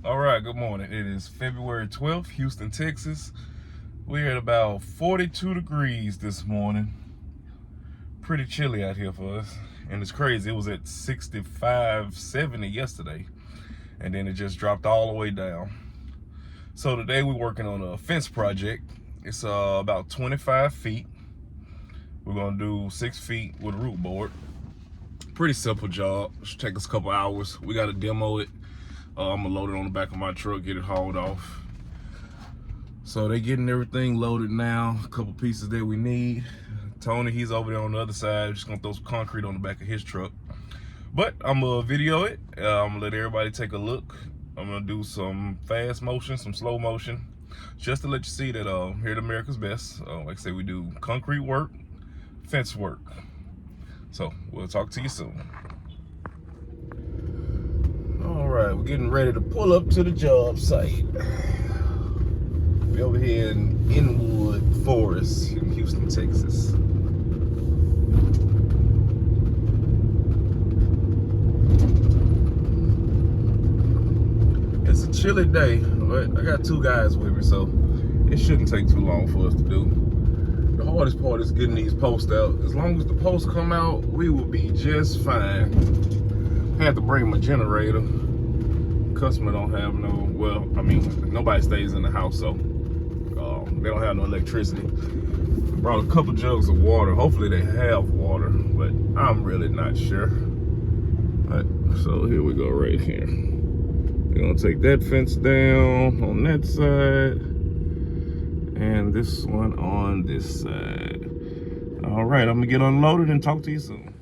All right, good morning. It is February 12th, Houston, Texas. We're at about 42 degrees this morning. Pretty chilly out here for us. And it's crazy, it was at 65, 70 yesterday. And then it just dropped all the way down. So today we're working on a fence project. It's about 25 feet. We're gonna do 6 feet with a root board. Pretty simple job. Should take us a couple hours. We gotta demo it. I'm gonna load it on the back of my truck, get it hauled off. So they're getting everything loaded now. A couple pieces that we need. Tony, he's over there on the other side. Just gonna throw some concrete on the back of his truck. But I'm gonna video it. I'm gonna let everybody take a look. I'm gonna do some fast motion, some slow motion, just to let you see that here at America's Best, like I say, we do concrete work, fence work. So we'll talk to you soon. All right, we're getting ready to pull up to the job site. We're over here in Inwood Forest in Houston, Texas. It's a chilly day, but I got two guys with me, so it shouldn't take too long for us to do. The hardest part is getting these posts out. As long as the posts come out, we will be just fine. I had to bring my generator. Customer don't have no, well, I mean, nobody stays in the house, so they don't have no electricity. Brought a couple jugs of water. Hopefully they have water, but I'm really not sure. All right, so here we go right here. We're gonna take that fence down on that side and this one on this side. All right, I'm gonna get unloaded and talk to you soon.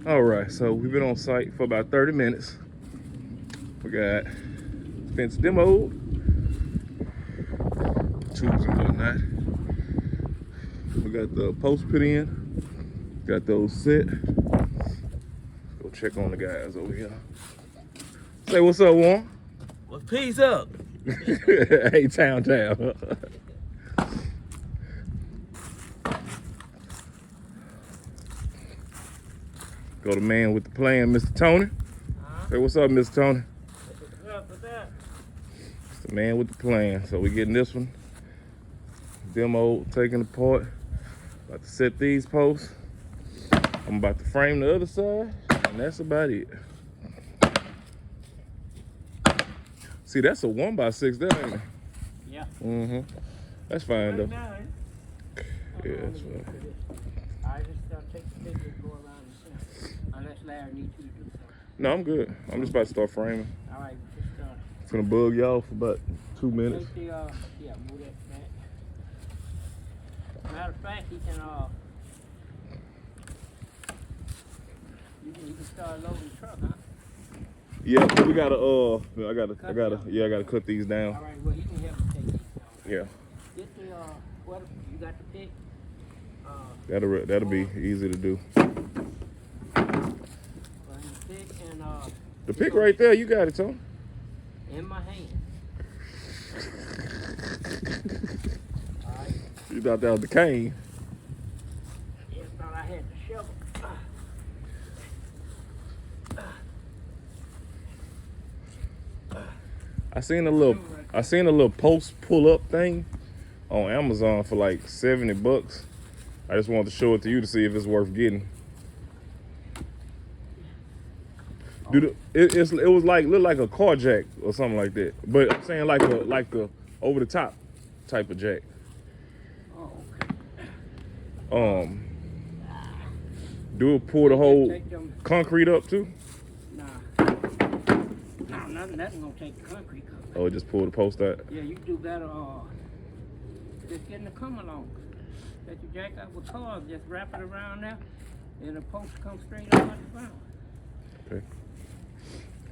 All right, so we've been on site for about 30 minutes. We got fence demoed, tubes and whatnot. We got the post put in, got those set. Go check on the guys over here. Say what's up, Warren? Well, peace up. Hey, town. Go to man with the plan, Mr. Tony. Say what's up, Mr. Tony. What's up with that? It's the man with the plan. So we're getting this one demo taken apart. About to set these posts. I'm about to frame the other side, and that's about it. See, that's a 1x6 there, ain't it? Yeah. That's fine though. Now, Yeah, that's fine. I just take the picture and go around the center. Unless Larry needs you to do something. No, I'm good. I'm just about to start framing. All right, just Finna bug y'all for about 2 minutes. take the yeah, move that back. Matter of fact, you can you can start loading the truck, huh? Yeah, we gotta I gotta cut these down. All right, well, you can help me take these down. Yeah. Get the what you got the pick? That'll be easy to do. Bring the pick and The pick right there, you got it, Tony. in my hand. All right. You thought that was the cane. Yeah, thought I had the shovel. I seen a little post pull up thing on Amazon for like $70. I just wanted to show it to you to see if it's worth getting. Dude, it was like looked like a car jack or something like that. But I'm saying like a over the top type of jack. Oh, okay. Do it pull the whole Take them. concrete up too? Nah. No, nothing gonna take the concrete cover. Oh, just pull the post out. Yeah, you do better. Just getting the come along. Let you jack up with cars, just wrap it around there, and the post come straight up out the ground. Okay.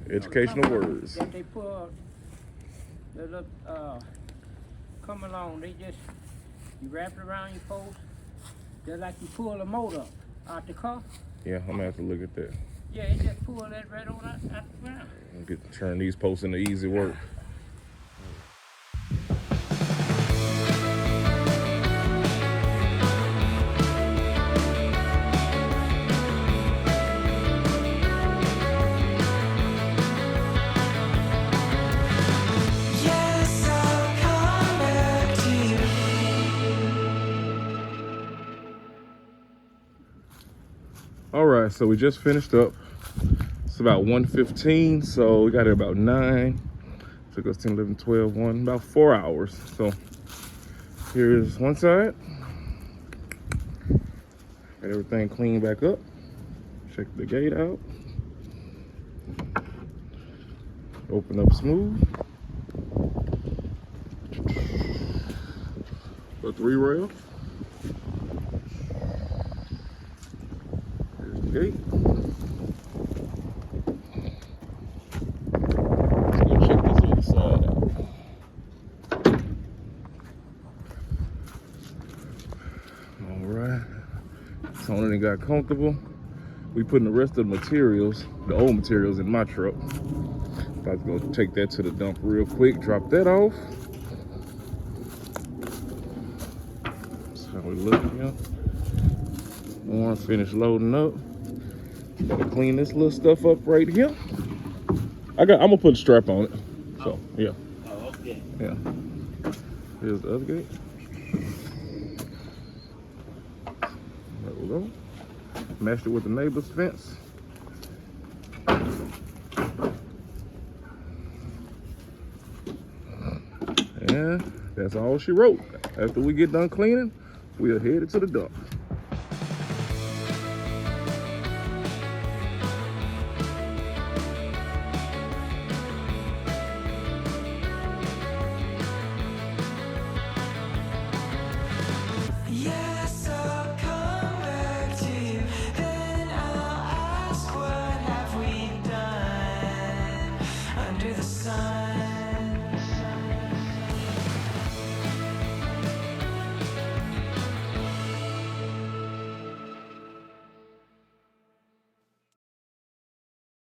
Educational words. That they pull, the little come along. They just you wrap it around your post, just like you pull a motor out the car. Yeah, I'm gonna have to look at that. Yeah, you just pull that right on out the ground. Turn these posts into easy work. All right, so we just finished up. It's about 1:15, so we got here about 9. Took us 10, 11, 12, 1, about 4 hours. So here's one side. Got everything cleaned back up. Check the gate out. Open up smooth. The 3 rail. Here's the gate. Let's go check this other side out. All right. Tony got comfortable. We putting the rest of the materials, the old materials, in my truck. About to go take that to the dump real quick, drop that off. That's how we look here. Warren finished loading up. Gotta clean this little stuff up right here. I'm gonna put a strap on it. So yeah. Oh, okay. Yeah. Here's the other gate. There we go. Matched it with the neighbor's fence. And that's all she wrote. After we get done cleaning, we're headed to the dump.